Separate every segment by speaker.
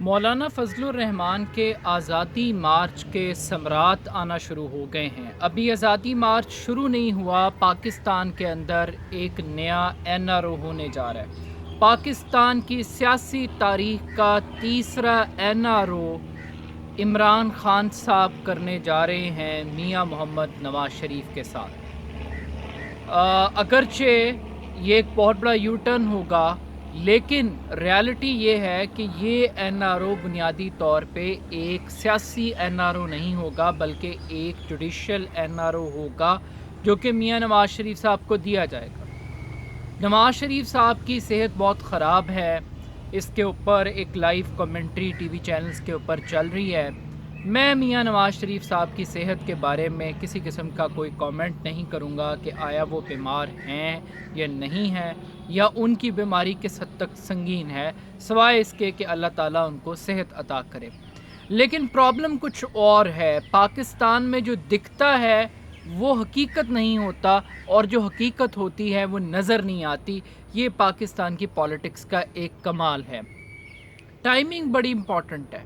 Speaker 1: مولانا فضل الرحمان کے آزادی مارچ کے ثمرات آنا شروع ہو گئے ہیں۔ ابھی آزادی مارچ شروع نہیں ہوا، پاکستان کے اندر ایک نیا NRO ہونے جا رہا ہے۔ پاکستان کی سیاسی تاریخ کا تیسرا NRO عمران خان صاحب کرنے جا رہے ہیں میاں محمد نواز شریف کے ساتھ۔ اگرچہ یہ ایک بہت بڑا یو ٹرن ہوگا، لیکن ریالٹی یہ ہے کہ یہ NRO بنیادی طور پہ ایک سیاسی NRO نہیں ہوگا، بلکہ ایک جوڈیشل NRO ہوگا جو کہ میاں نواز شریف صاحب کو دیا جائے گا۔ نواز شریف صاحب کی صحت بہت خراب ہے، اس کے اوپر ایک live commentary T V channels کے اوپر چل رہی ہے۔ میں میاں نواز شریف صاحب کی صحت کے بارے میں کسی قسم کا کوئی کامنٹ نہیں کروں گا کہ آیا وہ بیمار ہیں یا نہیں ہیں، یا ان کی بیماری کس حد تک سنگین ہے، سوائے اس کے کہ اللہ تعالیٰ ان کو صحت عطا کرے۔ لیکن پرابلم کچھ اور ہے۔ پاکستان میں جو دکھتا ہے وہ حقیقت نہیں ہوتا، اور جو حقیقت ہوتی ہے وہ نظر نہیں آتی۔ یہ پاکستان کی پالیٹکس کا ایک کمال ہے۔ ٹائمنگ بڑی امپورٹنٹ ہے۔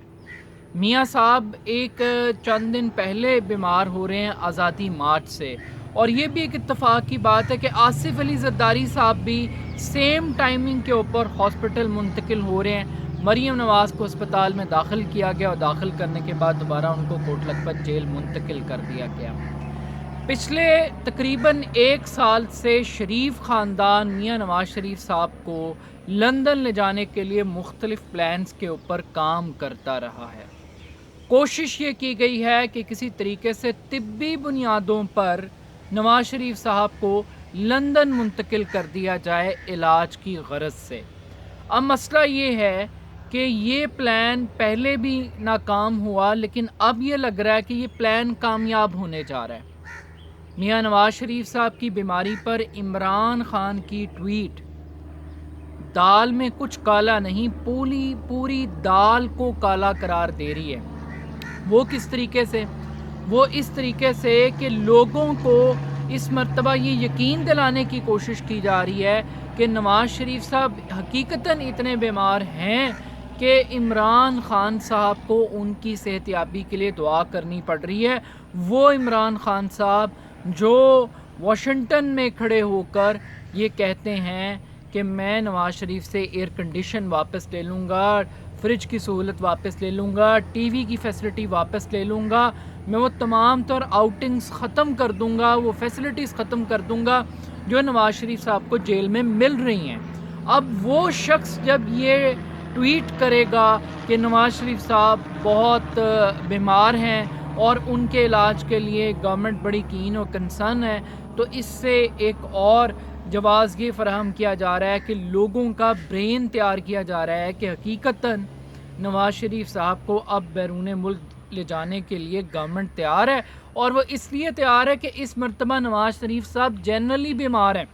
Speaker 1: میاں صاحب ایک چند دن پہلے بیمار ہو رہے ہیں آزادی مارچ سے، اور یہ بھی ایک اتفاق کی بات ہے کہ آصف علی زرداری صاحب بھی سیم ٹائمنگ کے اوپر ہاسپٹل منتقل ہو رہے ہیں۔ مریم نواز کو اسپتال میں داخل کیا گیا، اور داخل کرنے کے بعد دوبارہ ان کو کوٹ لکھپت جیل منتقل کر دیا گیا۔ پچھلے تقریباً 1 سال سے شریف خاندان میاں نواز شریف صاحب کو لندن لے جانے کے لیے مختلف پلانز کے اوپر کام کرتا رہا ہے۔ کوشش یہ کی گئی ہے کہ کسی طریقے سے طبی بنیادوں پر نواز شریف صاحب کو لندن منتقل کر دیا جائے علاج کی غرض سے۔ اب مسئلہ یہ ہے کہ یہ پلان پہلے بھی ناکام ہوا، لیکن اب یہ لگ رہا ہے کہ یہ پلان کامیاب ہونے جا رہا ہے۔ میاں نواز شریف صاحب کی بیماری پر عمران خان کی ٹویٹ دال میں کچھ کالا نہیں، پوری دال کو کالا قرار دے رہی ہے۔ وہ کس طریقے سے؟ وہ اس طریقے سے کہ لوگوں کو اس مرتبہ یہ یقین دلانے کی کوشش کی جا رہی ہے کہ نواز شریف صاحب حقیقتاً اتنے بیمار ہیں کہ عمران خان صاحب کو ان کی صحت یابی کے لیے دعا کرنی پڑ رہی ہے۔ وہ عمران خان صاحب جو واشنگٹن میں کھڑے ہو کر یہ کہتے ہیں کہ میں نواز شریف سے ایئر کنڈیشن واپس لے لوں گا، فریج کی سہولت واپس لے لوں گا، ٹی وی کی فیسلٹی واپس لے لوں گا، میں وہ تمام تر آؤٹنگز ختم کر دوں گا، وہ فیسلٹیز ختم کر دوں گا جو نواز شریف صاحب کو جیل میں مل رہی ہیں۔ اب وہ شخص جب یہ ٹویٹ کرے گا کہ نواز شریف صاحب بہت بیمار ہیں اور ان کے علاج کے لیے گورنمنٹ بڑی کین اور کنسرن ہے، تو اس سے ایک اور جواز یہ فراہم کیا جا رہا ہے کہ لوگوں کا برین تیار کیا جا رہا ہے کہ حقیقتاً نواز شریف صاحب کو اب بیرون ملک لے جانے کے لیے گورنمنٹ تیار ہے، اور وہ اس لیے تیار ہے کہ اس مرتبہ نواز شریف صاحب جنرلی بیمار ہیں۔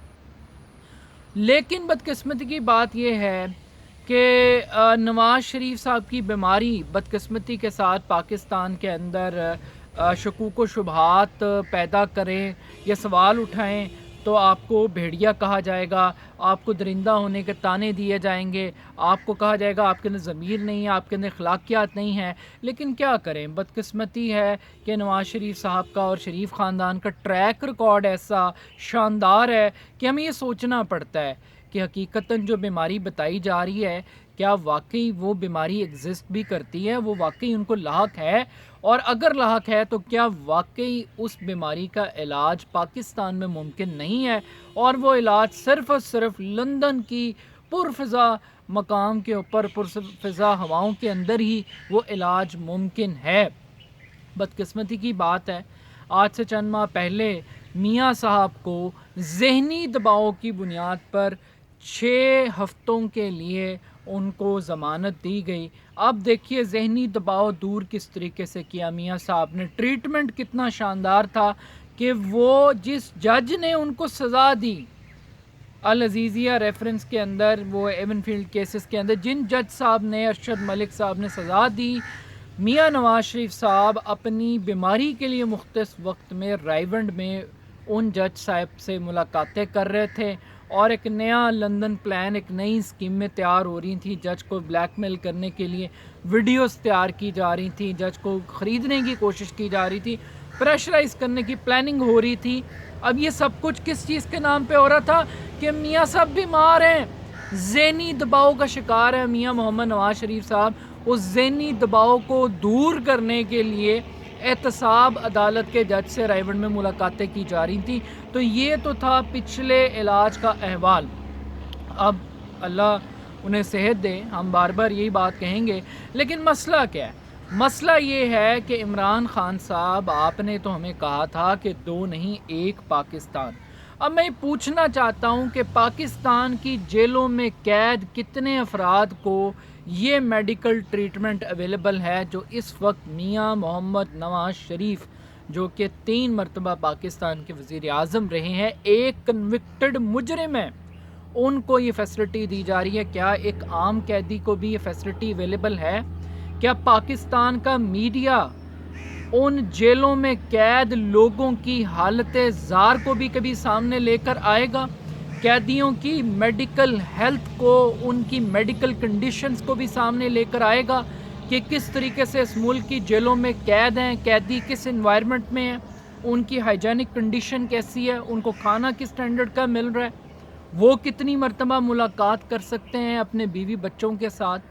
Speaker 1: لیکن بدقسمتی کی بات یہ ہے کہ نواز شریف صاحب کی بیماری بدقسمتی کے ساتھ پاکستان کے اندر شکوک و شبہات پیدا کریں یا سوال اٹھائیں، تو آپ کو بھیڑیا کہا جائے گا، آپ کو درندہ ہونے کے طعنے دیے جائیں گے، آپ کو کہا جائے گا آپ کے اندر ضمیر نہیں ہے، آپ کے اندر اخلاقیات نہیں ہیں۔ لیکن کیا کریں، بدقسمتی ہے کہ نواز شریف صاحب کا اور شریف خاندان کا ٹریک ریکارڈ ایسا شاندار ہے کہ ہمیں یہ سوچنا پڑتا ہے کہ حقیقتاً جو بیماری بتائی جا رہی ہے کیا واقعی وہ بیماری ایگزسٹ بھی کرتی ہے، وہ واقعی ان کو لاحق ہے، اور اگر لاحق ہے تو کیا واقعی اس بیماری کا علاج پاکستان میں ممکن نہیں ہے، اور وہ علاج صرف اور صرف لندن کی پرفضا مقام کے اوپر، پرفضا ہواؤں کے اندر ہی وہ علاج ممکن ہے۔ بدقسمتی کی بات ہے، آج سے چند ماہ پہلے میاں صاحب کو ذہنی دباؤ کی بنیاد پر 6 ہفتوں کے لیے ان کو ضمانت دی گئی۔ اب دیکھیے ذہنی دباؤ دور کس طریقے سے کیا میاں صاحب نے۔ ٹریٹمنٹ کتنا شاندار تھا کہ وہ جس جج نے ان کو سزا دی، العزیزیہ ریفرنس کے اندر، وہ ایون فیلڈ کیسز کے اندر جن جج صاحب نے، ارشد ملک صاحب نے سزا دی، میاں نواز شریف صاحب اپنی بیماری کے لیے مختص وقت میں رائیونڈ میں ان جج صاحب سے ملاقاتیں کر رہے تھے، اور ایک نیا لندن پلان، ایک نئی اسکیمیں تیار ہو رہی تھیں، جج کو بلیک میل کرنے کے لیے ویڈیوز تیار کی جا رہی تھیں، جج کو خریدنے کی کوشش کی جا رہی تھی، پریشرائز کرنے کی پلاننگ ہو رہی تھی۔ اب یہ سب کچھ کس چیز کے نام پہ ہو رہا تھا کہ میاں صاحب بیمار ہیں، ذہنی دباؤ کا شکار ہے میاں محمد نواز شریف صاحب۔ اس ذہنی دباؤ کو دور کرنے کے لیے احتساب عدالت کے جج سے رائے گڑھ میں ملاقاتیں کی جا رہی تھیں۔ تو یہ تو تھا پچھلے علاج کا احوال۔ اب اللہ انہیں صحت دے، ہم بار بار یہی بات کہیں گے، لیکن مسئلہ کیا ہے؟ مسئلہ یہ ہے کہ عمران خان صاحب، آپ نے تو ہمیں کہا تھا کہ دو نہیں ایک پاکستان۔ اب میں پوچھنا چاہتا ہوں کہ پاکستان کی جیلوں میں قید کتنے افراد کو یہ میڈیکل ٹریٹمنٹ اویلیبل ہے جو اس وقت میاں محمد نواز شریف، جو کہ 3 مرتبہ پاکستان کے وزیر اعظم رہے ہیں، ایک کنوکٹڈ مجرم ہے، ان کو یہ فیسلٹی دی جا رہی ہے؟ کیا ایک عام قیدی کو بھی یہ فیسلٹی اویلیبل ہے؟ کیا پاکستان کا میڈیا ان جیلوں میں قید لوگوں کی حالت زار کو بھی کبھی سامنے لے کر آئے گا؟ قیدیوں کی میڈیکل ہیلتھ کو، ان کی میڈیکل کنڈیشنز کو بھی سامنے لے کر آئے گا کہ کس طریقے سے اس ملک کی جیلوں میں قید ہیں، قیدی کس انوائرمنٹ میں ہیں، ان کی ہائیجینک کنڈیشن کیسی ہے، ان کو کھانا کس سٹینڈرڈ کا مل رہا ہے، وہ کتنی مرتبہ ملاقات کر سکتے ہیں اپنے بیوی بچوں کے ساتھ،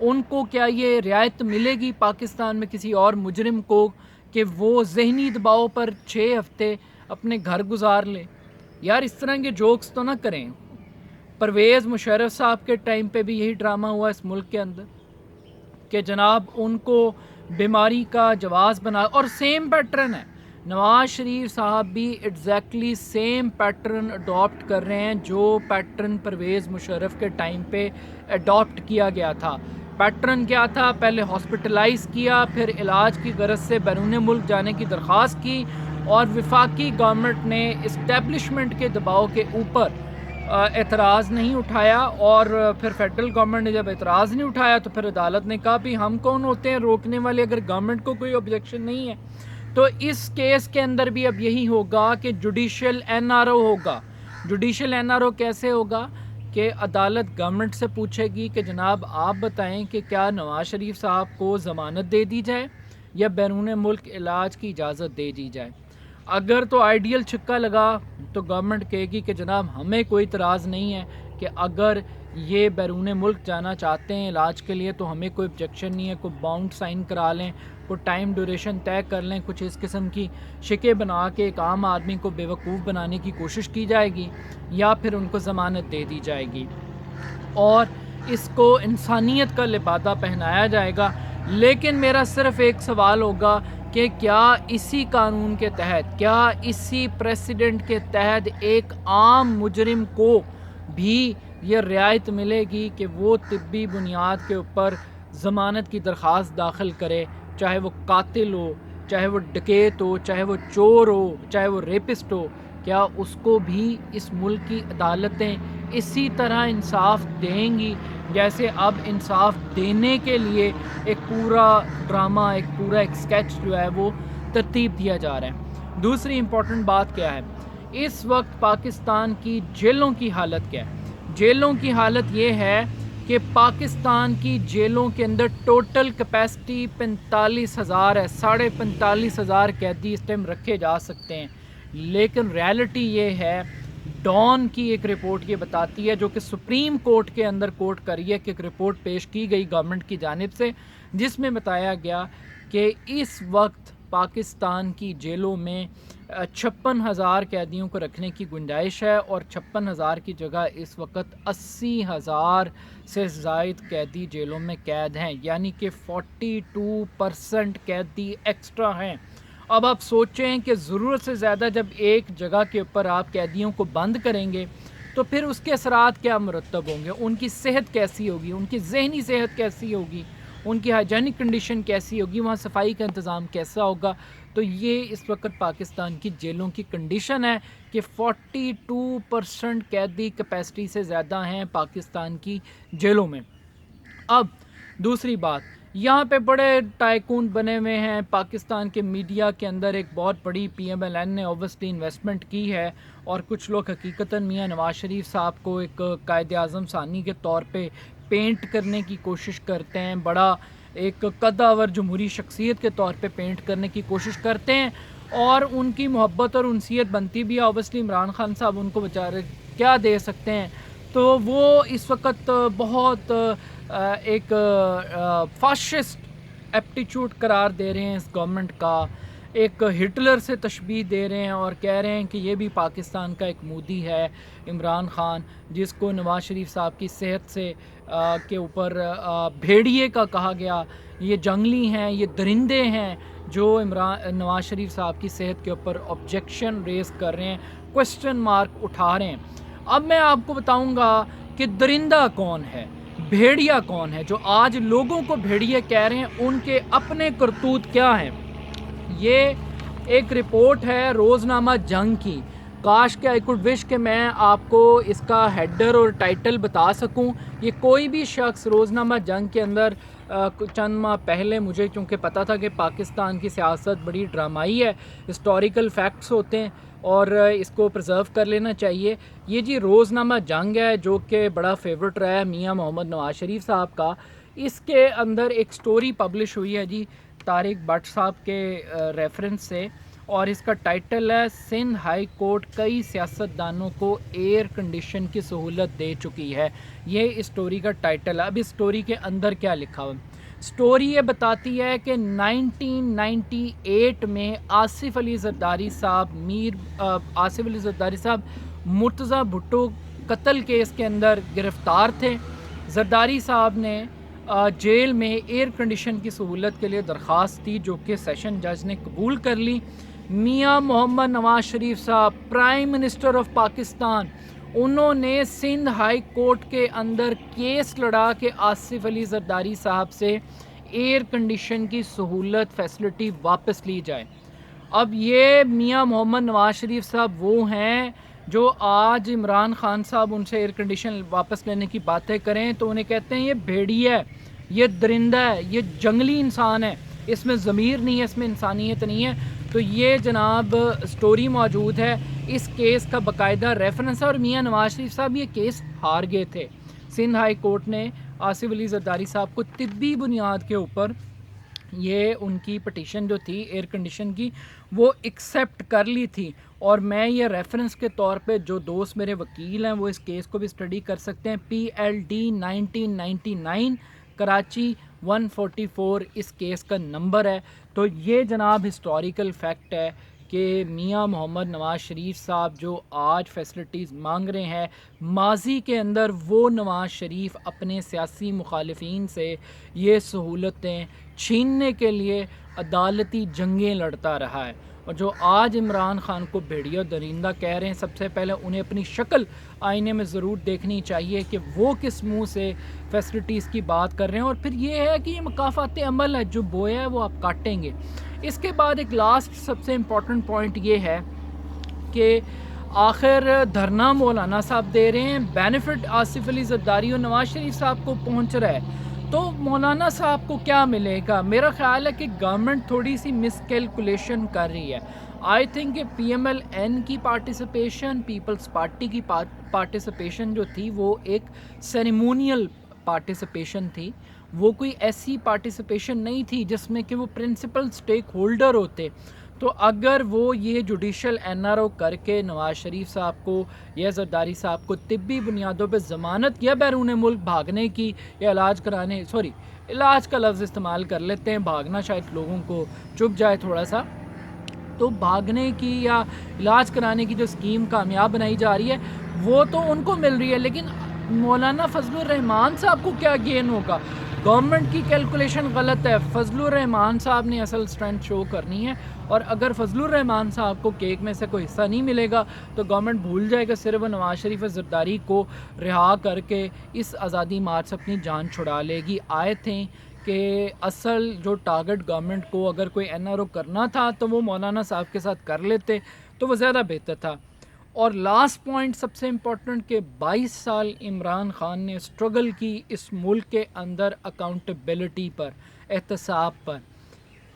Speaker 1: ان کو کیا یہ رعایت ملے گی پاکستان میں کسی اور مجرم کو کہ وہ ذہنی دباؤ پر 6 ہفتے اپنے گھر گزار لے؟ یار اس طرح کے جوکس تو نہ کریں۔ پرویز مشرف صاحب کے ٹائم پہ بھی یہی ڈرامہ ہوا اس ملک کے اندر کہ جناب ان کو بیماری کا جواز بنا، اور سیم پیٹرن ہے۔ نواز شریف صاحب بھی ایگزیکٹلی سیم پیٹرن اڈاپٹ کر رہے ہیں جو پیٹرن پرویز مشرف کے ٹائم پہ اڈاپٹ کیا گیا تھا۔ پیٹرن کیا تھا؟ پہلے ہاسپٹلائز کیا، پھر علاج کی غرض سے بیرون ملک جانے کی درخواست کی، اور وفاقی گورنمنٹ نے اسٹیبلشمنٹ کے دباؤ کے اوپر اعتراض نہیں اٹھایا، اور پھر فیڈرل گورنمنٹ نے جب اعتراض نہیں اٹھایا تو پھر عدالت نے کہا بھی ہم کون ہوتے ہیں روکنے والے اگر گورنمنٹ کو کوئی آبجیکشن نہیں ہے۔ تو اس کیس کے اندر بھی اب یہی ہوگا کہ جوڈیشل این آر او ہوگا۔ جوڈیشل این آر او کیسے ہوگا کہ عدالت گورنمنٹ سے پوچھے گی کہ جناب آپ بتائیں کہ کیا نواز شریف صاحب کو ضمانت دے دی جائے یا بیرون ملک علاج کی اجازت دے دی جائے۔ اگر تو آئیڈیل چھکا لگا تو گورنمنٹ کہے گی کہ جناب ہمیں کوئی اعتراض نہیں ہے کہ اگر یہ بیرون ملک جانا چاہتے ہیں علاج کے لیے تو ہمیں کوئی آبجیکشن نہیں ہے، کوئی باؤنڈ سائن کرا لیں، کوئی ٹائم ڈیوریشن طے کر لیں، کچھ اس قسم کی شکیں بنا کے ایک عام آدمی کو بیوقوف بنانے کی کوشش کی جائے گی، یا پھر ان کو ضمانت دے دی جائے گی اور اس کو انسانیت کا لبادہ پہنایا جائے گا۔ لیکن میرا صرف ایک سوال ہوگا کہ کیا اسی قانون کے تحت، کیا اسی پریسیڈنٹ کے تحت ایک عام مجرم کو بھی یہ رعایت ملے گی کہ وہ طبی بنیاد کے اوپر ضمانت کی درخواست داخل کرے، چاہے وہ قاتل ہو، چاہے وہ ڈکیت ہو، چاہے وہ چور ہو، چاہے وہ ریپسٹ ہو؟ کیا اس کو بھی اس ملک کی عدالتیں اسی طرح انصاف دیں گی جیسے اب انصاف دینے کے لیے ایک پورا ڈرامہ، ایک سکیچ جو ہے وہ ترتیب دیا جا رہا ہے؟ دوسری امپورٹنٹ بات کیا ہے؟ اس وقت پاکستان کی جیلوں کی حالت کیا ہے؟ جیلوں کی حالت یہ ہے کہ پاکستان کی جیلوں کے اندر ٹوٹل کیپیسٹی 45,000 ہے، 45,500 قیدی اس ٹائم رکھے جا سکتے ہیں، لیکن ریالٹی یہ ہے، ڈان کی ایک رپورٹ یہ بتاتی ہے جو کہ سپریم کورٹ کے اندر کوٹ کری ہے کہ ایک رپورٹ پیش کی گئی گورنمنٹ کی جانب سے جس میں بتایا گیا کہ اس وقت پاکستان کی جیلوں میں 56,000 قیدیوں کو رکھنے کی گنجائش ہے، اور 56,000 کی جگہ اس وقت 80,000 سے زائد قیدی جیلوں میں قید ہیں، یعنی کہ 42% قیدی ایکسٹرا ہیں۔ اب آپ سوچیں کہ ضرورت سے زیادہ جب ایک جگہ کے اوپر آپ قیدیوں کو بند کریں گے تو پھر اس کے اثرات کیا مرتب ہوں گے؟ ان کی صحت کیسی ہوگی، ان کی ذہنی صحت کیسی ہوگی، ان کی ہائیجینک کنڈیشن کیسی ہوگی، وہاں صفائی کا انتظام کیسا ہوگا؟ تو یہ اس وقت پاکستان کی جیلوں کی کنڈیشن ہے کہ 42% قیدی کیپیسٹی سے زیادہ ہیں پاکستان کی جیلوں میں۔ اب دوسری بات، یہاں پہ بڑے ٹائکون بنے ہوئے ہیں. پاکستان کے میڈیا کے اندر ایک بہت بڑی PMLN نے اوبویسلی انویسٹمنٹ کی ہے اور کچھ لوگ حقیقتاً میاں نواز شریف صاحب کو ایک قائد اعظم ثانی کے طور پہ پینٹ کرنے کی کوشش کرتے ہیں, بڑا ایک قدآور جمہوری شخصیت کے طور پہ پینٹ کرنے کی کوشش کرتے ہیں, اور ان کی محبت اور انسیت بنتی بھی ہے. اوبویسلی عمران خان صاحب ان کو بیچارے کیا دے سکتے ہیں, تو وہ اس وقت بہت ایک فاشسٹ ایپٹیچیوڈ قرار دے رہے ہیں اس گورنمنٹ کا, ایک ہٹلر سے تشبیہ دے رہے ہیں اور کہہ رہے ہیں کہ یہ بھی پاکستان کا ایک مودی ہے عمران خان, جس کو نواز شریف صاحب کی صحت سے کے اوپر بھیڑیے کا کہا گیا. یہ جنگلی ہیں, یہ درندے ہیں جو نواز شریف صاحب کی صحت کے اوپر آبجیکشن ریز کر رہے ہیں, کوسچن مارک اٹھا رہے ہیں. اب میں آپ کو بتاؤں گا کہ درندہ کون ہے, بھیڑیا کون ہے. جو آج لوگوں کو بھیڑیے کہہ رہے ہیں ان کے اپنے کرتوت کیا ہیں. یہ ایک رپورٹ ہے روزنامہ جنگ کی. کاش کہ آئی کوڈ وش کہ میں آپ کو اس کا ہیڈر اور ٹائٹل بتا سکوں. یہ کوئی بھی شخص روزنامہ جنگ کے اندر چند ماہ پہلے, مجھے چونکہ پتہ تھا کہ پاکستان کی سیاست بڑی ڈرامائی ہے, ہسٹوریکل فیکٹس ہوتے ہیں اور اس کو پرزرو کر لینا چاہیے. یہ جی روزنامہ جنگ ہے جو کہ بڑا فیورٹ رہا ہے میاں محمد نواز شریف صاحب کا. اس کے اندر ایک سٹوری پبلش ہوئی ہے جی طارق بٹ صاحب کے ریفرنس سے, اور اس کا ٹائٹل ہے سندھ ہائی کورٹ کئی سیاستدانوں کو ایئر کنڈیشن کی سہولت دے چکی ہے. یہ اس سٹوری کا ٹائٹل ہے. اب اس سٹوری کے اندر کیا لکھا ہوا؟ سٹوری یہ بتاتی ہے کہ 1998 میں آصف علی زرداری صاحب مرتضیٰ بھٹو قتل کیس کے اندر گرفتار تھے. زرداری صاحب نے جیل میں ایئر کنڈیشن کی سہولت کے لیے درخواست دی جو کہ سیشن جج نے قبول کر لی. میاں محمد نواز شریف صاحب پرائم منسٹر آف پاکستان, انہوں نے سندھ ہائی کورٹ کے اندر کیس لڑا کہ آصف علی زرداری صاحب سے ایئر کنڈیشن کی سہولت فیسلٹی واپس لی جائے. اب یہ میاں محمد نواز شریف صاحب وہ ہیں جو آج عمران خان صاحب ان سے ایئر کنڈیشن واپس لینے کی باتیں کریں تو انہیں کہتے ہیں یہ بھیڑیا ہے, یہ درندہ ہے, یہ جنگلی انسان ہے, اس میں ضمیر نہیں ہے, اس میں انسانیت نہیں ہے. تو یہ جناب سٹوری موجود ہے, اس کیس کا باقاعدہ ریفرنس ہے, اور میاں نواز شریف صاحب یہ کیس ہار گئے تھے. سندھ ہائی کورٹ نے آصف علی زرداری صاحب کو طبی بنیاد کے اوپر یہ ان کی پٹیشن جو تھی ایئر کنڈیشن کی وہ ایکسیپٹ کر لی تھی. اور میں یہ ریفرنس کے طور پہ جو دوست میرے وکیل ہیں وہ اس کیس کو بھی اسٹڈی کر سکتے ہیں. PLD 1999 کراچی 144 اس کیس کا نمبر ہے. تو یہ جناب ہسٹوریکل فیکٹ ہے کہ میاں محمد نواز شریف صاحب جو آج فیسلٹیز مانگ رہے ہیں, ماضی کے اندر وہ نواز شریف اپنے سیاسی مخالفین سے یہ سہولتیں چھیننے کے لیے عدالتی جنگیں لڑتا رہا ہے. اور جو آج عمران خان کو بھیڑیا درندہ کہہ رہے ہیں, سب سے پہلے انہیں اپنی شکل آئینے میں ضرور دیکھنی چاہیے کہ وہ کس منہ سے فیسلٹیز کی بات کر رہے ہیں. اور پھر یہ ہے کہ یہ مکافات عمل ہے, جو بویا ہے وہ آپ کاٹیں گے. اس کے بعد ایک لاسٹ سب سے امپورٹنٹ پوائنٹ یہ ہے کہ آخر دھرنا مولانا صاحب دے رہے ہیں, بینیفٹ آصف علی زرداری اور نواز شریف صاحب کو پہنچ رہا ہے, تو مولانا صاحب کو کیا ملے گا؟ میرا خیال ہے کہ گورنمنٹ تھوڑی سی مس کیلکولیشن کر رہی ہے. آئی تھنک کہ PMLN کی پارٹیسپیشن, پیپلز پارٹی کی پارٹیسپیشن جو تھی وہ ایک سیریمونیل پارٹیسپیشن تھی, وہ کوئی ایسی پارٹیسپیشن نہیں تھی جس میں کہ وہ پرنسپل سٹیک ہولڈر ہوتے. تو اگر وہ یہ جوڈیشل NRO کر کے نواز شریف صاحب کو یا زرداری صاحب کو طبی بنیادوں پہ ضمانت یا بیرون ملک بھاگنے کی یا علاج کا لفظ استعمال کر لیتے ہیں, بھاگنا شاید لوگوں کو چپ جائے تھوڑا سا, تو بھاگنے کی یا علاج کرانے کی جو اسکیم کامیاب بنائی جا رہی ہے وہ تو ان کو مل رہی ہے, لیکن مولانا فضل الرحمان صاحب کو کیا گین ہوگا؟ گورنمنٹ کی کیلکولیشن غلط ہے. فضل الرحمان صاحب نے اصل اسٹرینتھ شو کرنی ہے, اور اگر فضل الرحمان صاحب کو کیک میں سے کوئی حصہ نہیں ملے گا تو گورنمنٹ بھول جائے گا, صرف نواز شریف زرداری کو رہا کر کے اس آزادی مارچ سے اپنی جان چھڑا لے گی. آئے تھے کہ اصل جو ٹارگٹ گورنمنٹ کو اگر کوئی NRO کرنا تھا تو وہ مولانا صاحب کے ساتھ کر لیتے تو وہ زیادہ بہتر تھا. اور لاسٹ پوائنٹ سب سے امپورٹنٹ کہ 22 سال عمران خان نے اسٹرگل کی اس ملک کے اندر اکاؤنٹیبلٹی پر، احتساب پر۔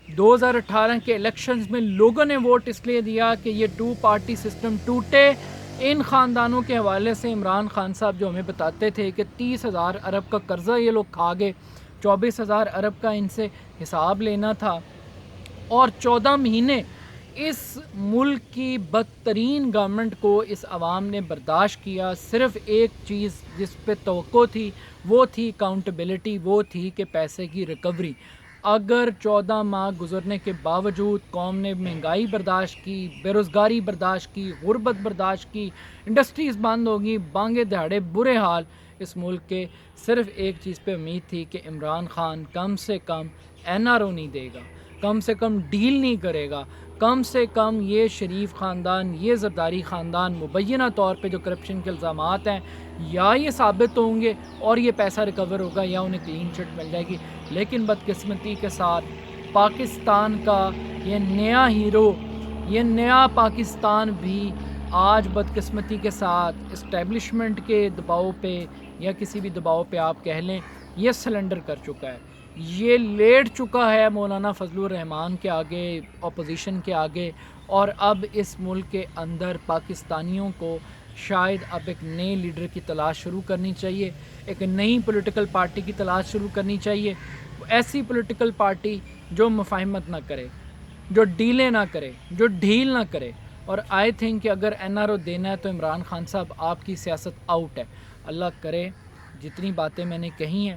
Speaker 1: 2018 کے الیکشنز میں لوگوں نے ووٹ اس لیے دیا کہ یہ 2 پارٹی سسٹم ٹوٹے۔ ان خاندانوں کے حوالے سے عمران خان صاحب جو ہمیں بتاتے تھے کہ 30,000 ارب کا قرضہ یہ لوگ کھا گئے، 24,000 ارب کا ان سے حساب لینا تھا، اور 14 مہینے اس ملک کی بدترین گورنمنٹ کو اس عوام نے برداشت کیا۔ صرف ایک چیز جس پہ توقع تھی وہ تھی اکاؤنٹیبلٹی، وہ تھی کہ پیسے کی ریکوری۔ اگر 14 ماہ گزرنے کے باوجود قوم نے مہنگائی برداشت کی، بے روزگاری برداشت کی، غربت برداشت کی، انڈسٹریز بند ہوگی، بانگے دہاڑے برے حال اس ملک کے، صرف ایک چیز پہ امید تھی کہ عمران خان کم سے کم NRO نہیں دے گا، کم سے کم ڈیل نہیں کرے گا، کم سے کم یہ شریف خاندان، یہ زرداری خاندان مبینہ طور پہ جو کرپشن کے الزامات ہیں یا یہ ثابت ہوں گے اور یہ پیسہ ریکور ہوگا یا انہیں کلین چٹ مل جائے گی۔ لیکن بدقسمتی کے ساتھ پاکستان کا یہ نیا ہیرو، یہ نیا پاکستان بھی آج بدقسمتی کے ساتھ اسٹیبلشمنٹ کے دباؤ پہ یا کسی بھی دباؤ پہ آپ کہہ لیں، یہ سلنڈر کر چکا ہے، یہ لیٹ چکا ہے مولانا فضل الرحمان کے آگے، اپوزیشن کے آگے۔ اور اب اس ملک کے اندر پاکستانیوں کو شاید اب ایک نئے لیڈر کی تلاش شروع کرنی چاہیے، ایک نئی پولیٹیکل پارٹی کی تلاش شروع کرنی چاہیے، ایسی پولیٹیکل پارٹی جو مفاہمت نہ کرے، جو ڈیلیں نہ کرے، جو ڈھیل نہ کرے۔ اور آئی تھنک کہ اگر NRO دینا ہے تو عمران خان صاحب آپ کی سیاست آؤٹ ہے۔ اللہ کرے جتنی باتیں میں نے کہی ہیں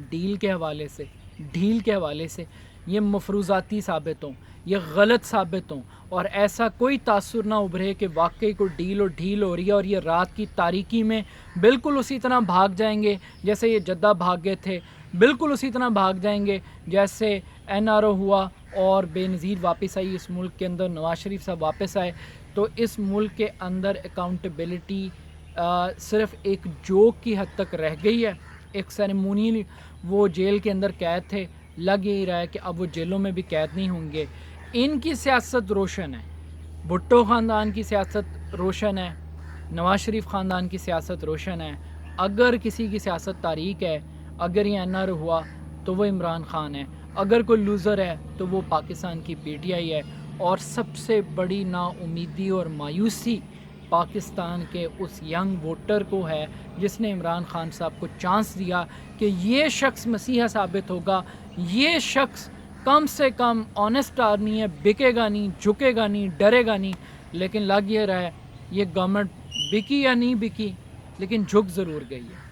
Speaker 1: ڈیل کے حوالے سے، ڈھیل کے حوالے سے، یہ مفروضاتی ثابت ہوں، یہ غلط ثابت ہوں، اور ایسا کوئی تاثر نہ ابھرے کہ واقعی کوئی ڈیل اور ڈھیل ہو رہی ہے اور یہ رات کی تاریکی میں بالکل اسی طرح بھاگ جائیں گے جیسے یہ جدہ بھاگ گئے تھے، بالکل اسی طرح بھاگ جائیں گے جیسے NRO ہوا اور بے نظیر واپس آئی اس ملک کے اندر، نواز شریف صاحب واپس آئے۔ تو اس ملک کے اندر اکاؤنٹیبلٹی صرف ایک جوک کی حد تک رہ گئی ہے، ایک سیریمونی۔ وہ جیل کے اندر قید تھے، لگ یہی رہا ہے کہ اب وہ جیلوں میں بھی قید نہیں ہوں گے۔ ان کی سیاست روشن ہے، بھٹو خاندان کی سیاست روشن ہے، نواز شریف خاندان کی سیاست روشن ہے۔ اگر کسی کی سیاست تاریک ہے، اگر یہ NRO ہوا تو وہ عمران خان ہے، اگر کوئی لوزر ہے تو وہ پاکستان کی PTI ہے۔ اور سب سے بڑی نا امیدی اور مایوسی پاکستان کے اس ینگ ووٹر کو ہے جس نے عمران خان صاحب کو چانس دیا کہ یہ شخص مسیحا ثابت ہوگا، یہ شخص کم سے کم آنیسٹ آدمی ہے، بکے گا نہیں، جھکے گا نہیں، ڈرے گا نہیں۔ لیکن لگ یہ رہا ہے یہ گورنمنٹ بکی یا نہیں بکی، لیکن جھک ضرور گئی ہے۔